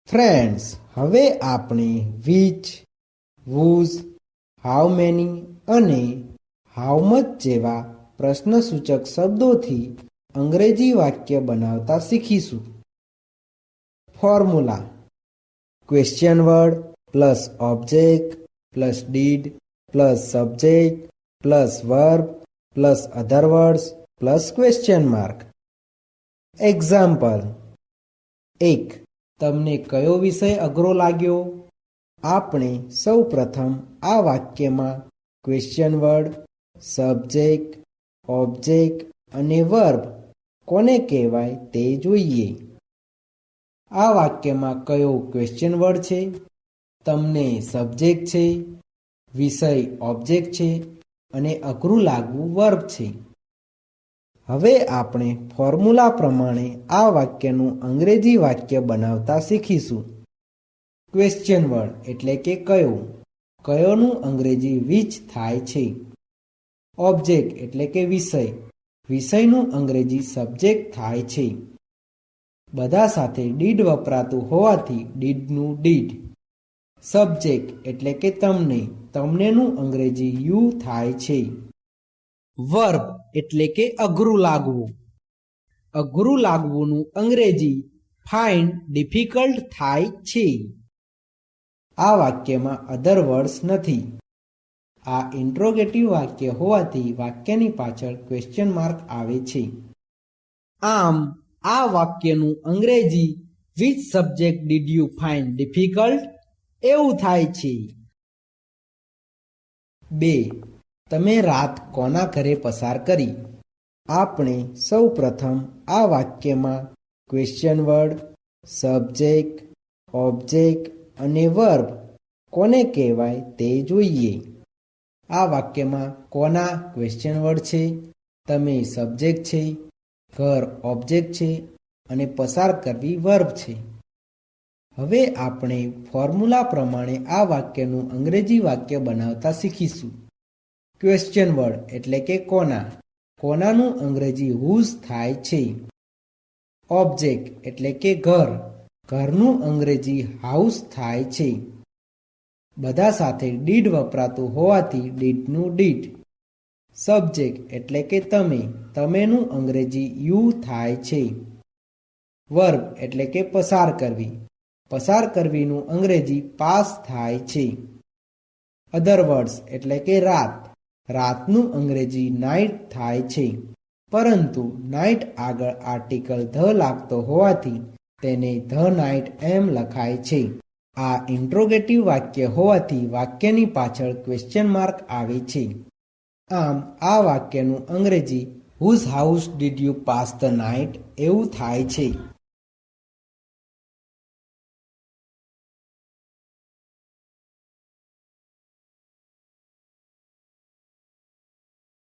Friends, હવે આપણે which, whose, how many અને how much જેવા પ્રશ્નસૂચક શબ્દોથી અંગ્રેજી વાક્ય બનાવતા શીખીશું. Formula: question word plus object plus did plus subject plus verb plus other words plus question mark. Example: 1. તમને કયો વિષય અઘરો લાગ્યો? આપણે સૌ પ્રથમ આ વાક્યમાં ક્વેશ્ચન વર્ડ, સબ્જેક્ટ, ઓબ્જેક્ટ અને વર્બ કોને કહેવાય તે જોઈએ. આ વાક્યમાં કયો ક્વેશ્ચન વર્ડ છે, તમને સબ્જેક્ટ છે, વિષય ઓબ્જેક્ટ છે અને અઘરું લાગવું વર્બ છે. હવે આપણે ફોર્મ્યુલા પ્રમાણે આ વાક્યનું અંગ્રેજી વાક્ય બનાવતા શીખીશું. ક્વેશ્ચન વર્ડ એટલે કે કયો, કયોનું અંગ્રેજી which થાય છે. ઓબ્જેક્ટ એટલે કે વિષય, વિષયનું અંગ્રેજી સબ્જેક્ટ થાય છે. બધા સાથે ડીડ વપરાતું હોવાથી ડીડનું ડીડ. સબ્જેક્ટ એટલે કે તમને, તમનેનું અંગ્રેજી યુ થાય છે. વર્બ એટલે કે અઘરું લાગવું, અઘરું લાગવુંનું અંગ્રેજી ફાઇન્ડ ડિફિકલ્ટ થાય છે. આ વાક્યમાં અધર વર્ડ્સ નથી. આ ઇન્ટ્રોગેટિવ વાક્ય હોવાથી વાક્યની પાછળ ક્વેશ્ચન માર્ક આવે છે. આમ આ વાક્યનું અંગ્રેજી which subject did you find difficult એવું થાય છે. 2. તમે રાત કોના ઘરે પસાર કરી? આપણે સૌ પ્રથમ આ વાક્યમાં ક્વેશ્ચન વર્ડ, સબ્જેક્ટ, ઓબ્જેક્ટ અને વર્બ કોને કહેવાય તે જોઈએ. આ વાક્યમાં કોના ક્વેશ્ચન વર્ડ છે, તમે સબ્જેક્ટ છે, ઘર ઓબ્જેક્ટ છે અને પસાર કરવી વર્બ છે. હવે આપણે ફોર્મ્યુલા પ્રમાણે આ વાક્યનું અંગ્રેજી વાક્ય બનાવતા શીખીશું. ક્વેશ્ચન વર્ડ એટલે કે કોના, કોનાનું અંગ્રેજી whose થાય છે. ઓબ્જેક્ટ એટલે કે ઘર, ઘરનું અંગ્રેજી હાઉસ થાય છે. બધા સાથે ડીડ વપરાતું હોવાથી ડીડનું ડીડ. સબ્જેક્ટ એટલે કે તમે, તમેનું અંગ્રેજી યુ થાય છે. વર્બ એટલે કે પસાર કરવી, પસાર કરવીનું અંગ્રેજી પાસ થાય છે. અધર વર્ડ્સ એટલે કે રાત, રાતનું અંગ્રેજી નાઇટ થાય છે. પરંતુ નાઇટ આગળ આર્ટિકલ ધ લાગતો હોવાથી તેને ધ નાઇટ એમ લખાય છે. આ ઇન્ટ્રોગેટિવ વાક્ય હોવાથી વાક્યની પાછળ ક્વેશ્ચન માર્ક આવે છે. આમ આ વાક્યનું અંગ્રેજી whose house did you pass the night એવું થાય છે.